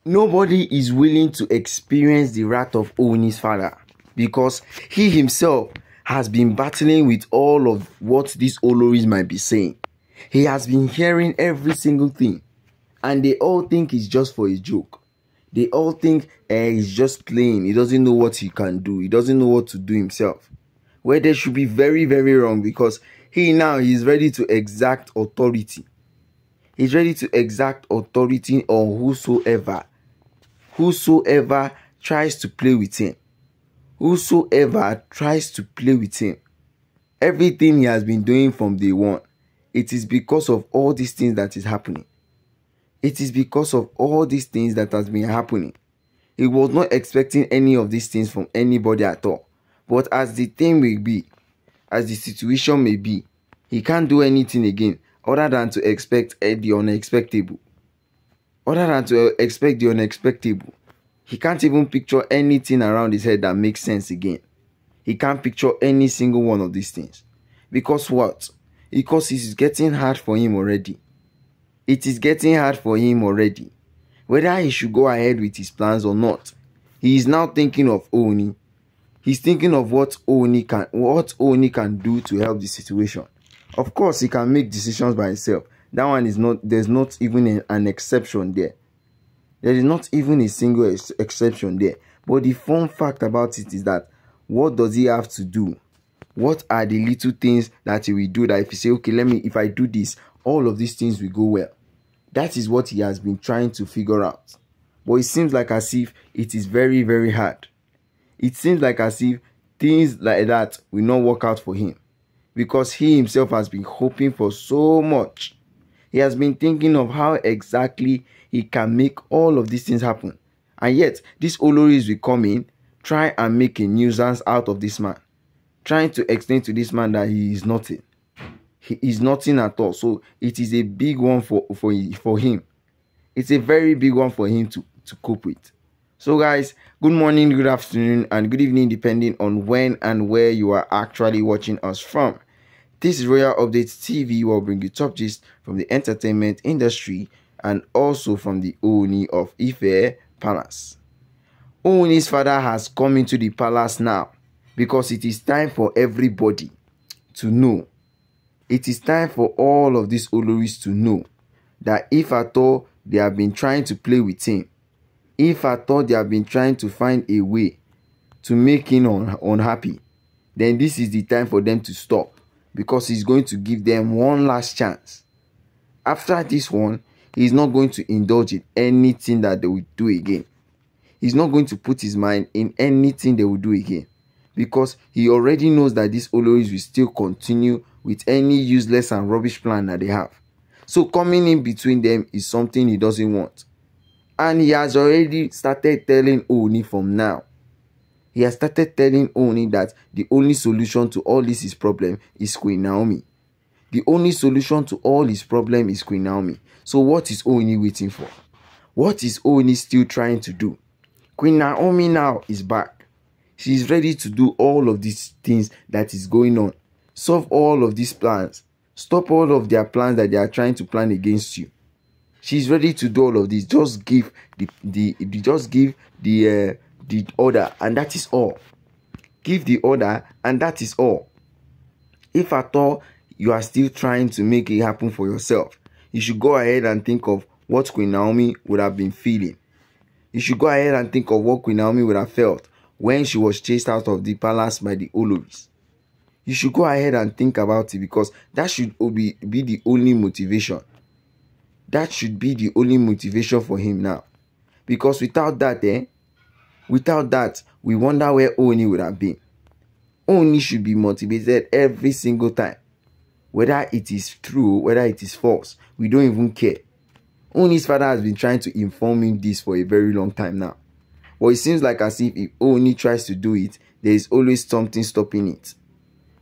Nobody is willing to experience the wrath of OONI'S father because he himself has been battling with all of what these Oloris might be saying. He has been hearing every single thing, and they all think it's just for a joke. They all think he's just playing. He doesn't know what he can do. He doesn't know what to do himself. Where they should be very, very wrong, because he's ready to exact authority. He's ready to exact authority on whosoever tries to play with him. Whosoever tries to play with him. Everything he has been doing from day one, it is because of all these things that is happening. It is because of all these things that has been happening. He was not expecting any of these things from anybody at all. But as the thing may be, as the situation may be, he can't do anything again other than to expect the unexpected. Other than to expect the unexpected. He can't even picture anything around his head that makes sense again. He can't picture any single one of these things. Because what? Because it is getting hard for him already. It is getting hard for him already. Whether he should go ahead with his plans or not, he is now thinking of OONI. He's thinking of what OONI can do to help the situation. Of course, he can make decisions by himself. That one is not, there's not even an exception there. There is not even a single exception there. But the fun fact about it is that, what does he have to do? What are the little things that he will do that if he say, okay, if I do this, all of these things will go well? That is what he has been trying to figure out. But it seems like as if it is very, very hard. It seems like as if things like that will not work out for him. Because he himself has been hoping for so much. He has been thinking of how exactly he can make all of these things happen. And yet, these Oloris will come in, try and make a nuisance out of this man. Trying to explain to this man that he is nothing. He is nothing at all. So it is a big one for him. It's a very big one for him to cope with. So guys, good morning, good afternoon, and good evening, depending on when and where you are actually watching us from. This is Royal Updates TV, where we'll bring you top gist from the entertainment industry and also from the OONI of Ife Palace. OONI'S father has come into the palace now because it is time for everybody to know. It is time for all of these Oloris to know that if at all they have been trying to play with him, if at all they have been trying to find a way to make him unhappy, then this is the time for them to stop, because he's going to give them one last chance. After this one, he's not going to indulge in anything that they will do again. He's not going to put his mind in anything they will do again, because he already knows that these Oloris will still continue with any useless and rubbish plan that they have. So coming in between them is something he doesn't want. And he has already started telling OONI from now. He has started telling OONI that the only solution to all this is problem is Queen Naomi. The only solution to all his problem is Queen Naomi. So what is OONI waiting for? What is OONI still trying to do? Queen Naomi now is back. She is ready to do all of these things that is going on. Solve all of these plans. Stop all of their plans that they are trying to plan against you. She's ready to do all of this. Just give the order, and that is all. Give the order, and that is all. If at all you are still trying to make it happen for yourself, you should go ahead and think of what Queen Naomi would have been feeling. You should go ahead and think of what Queen Naomi would have felt when she was chased out of the palace by the Oloris. You should go ahead and think about it, because that should be the only motivation. That should be the only motivation for him now. Because without that, we wonder where OONI would have been. OONI should be motivated every single time. Whether it is true, whether it is false, we don't even care. OONI'S father has been trying to inform him this for a very long time now. But it seems like as if OONI tries to do it, there is always something stopping it.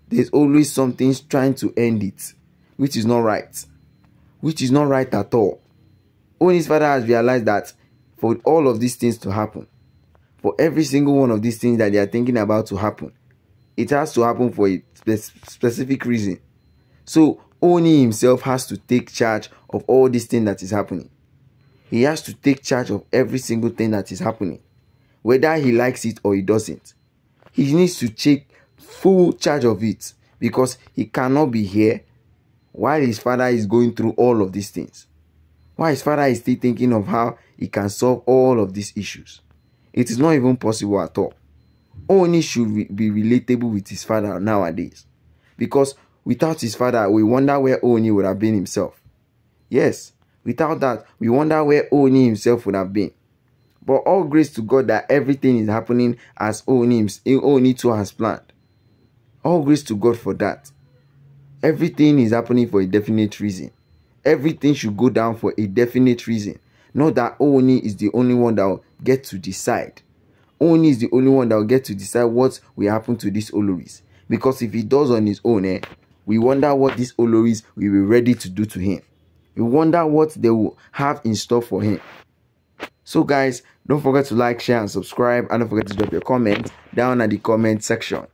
There's always something trying to end it, which is not right. Which is not right at all. OONI'S father has realized that for all of these things to happen, for every single one of these things that they are thinking about to happen, it has to happen for a specific reason. So OONI himself has to take charge of all these things that is happening. He has to take charge of every single thing that is happening, whether he likes it or he doesn't. He needs to take full charge of it, because he cannot be here while his father is going through all of these things. While his father is still thinking of how he can solve all of these issues. It is not even possible at all. OONI should be relatable with his father nowadays. Because without his father, we wonder where OONI would have been himself. Yes, without that, we wonder where OONI himself would have been. But all grace to God that everything is happening as OONI too has planned. All grace to God for that. Everything is happening for a definite reason. Everything should go down for a definite reason. Not that OONI is the only one that will get to decide. OONI is the only one that will get to decide what will happen to these Oloris. Because if he does on his own, we wonder what these Oloris will be ready to do to him. We wonder what they will have in store for him. So guys, don't forget to like, share and subscribe, and don't forget to drop your comments down at the comment section.